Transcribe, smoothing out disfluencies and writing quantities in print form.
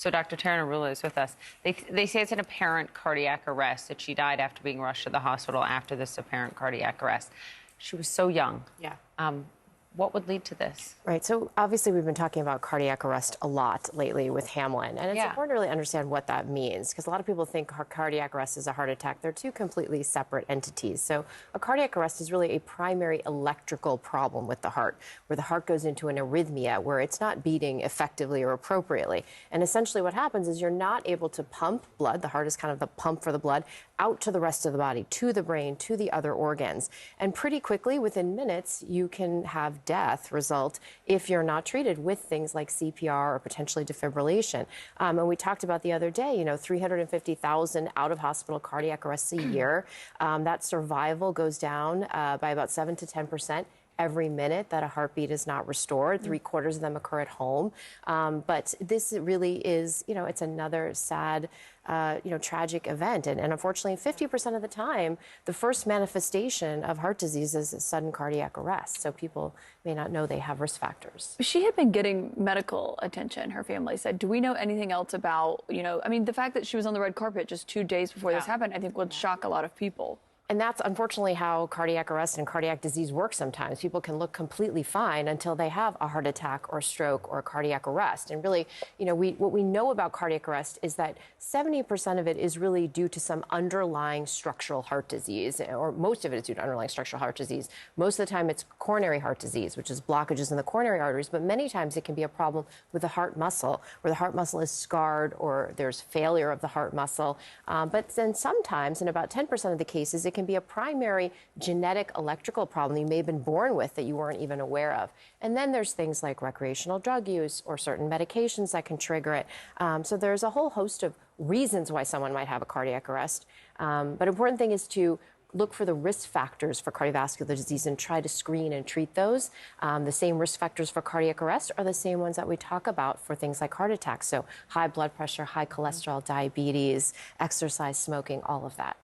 So Dr. Tara Narula is with us. They say it's an apparent cardiac arrest, that she died after being rushed to the hospital after this apparent cardiac arrest. She was so young. Yeah. What would lead to this? Right. So obviously we've been talking about cardiac arrest a lot lately with Hamlin, and it's important to really understand what that means, because a lot of people think cardiac arrest is a heart attack. They're two completely separate entities. So a cardiac arrest is really a primary electrical problem with the heart, where the heart goes into an arrhythmia where it's not beating effectively or appropriately. And essentially what happens is you're not able to pump blood. The heart is kind of the pump for the blood out to the rest of the body, to the brain, to the other organs. And pretty quickly, within minutes, you can have death result if you're not treated with things like CPR or potentially defibrillation. And we talked about the other day, 350,000 out-of-hospital cardiac arrests a year. That survival goes down by about 7 to 10% every minute that a heartbeat is not restored. 3/4 of them occur at home. But this really is, it's another sad, tragic event. And unfortunately, 50% of the time, the first manifestation of heart disease is a sudden cardiac arrest. So people may not know they have risk factors. She had been getting medical attention, her family said. Do we know anything else about, the fact that she was on the red carpet just 2 days before this happened, I think would shock a lot of people. And that's unfortunately how cardiac arrest and cardiac disease work sometimes. People can look completely fine until they have a heart attack or stroke or cardiac arrest. And really, what we know about cardiac arrest is that 70% of it is really due to some underlying structural heart disease, or most of it is due to underlying structural heart disease. Most of the time it's coronary heart disease, which is blockages in the coronary arteries, but many times it can be a problem with the heart muscle, where the heart muscle is scarred or there's failure of the heart muscle. But then sometimes, in about 10% of the cases, it can be a primary genetic electrical problem you may have been born with that you weren't even aware of. And then there's things like recreational drug use or certain medications that can trigger it. So there's a whole host of reasons why someone might have a cardiac arrest. But important thing is to look for the risk factors for cardiovascular disease and try to screen and treat those. The same risk factors for cardiac arrest are the same ones that we talk about for things like heart attacks. So high blood pressure, high cholesterol, diabetes, exercise, smoking, all of that.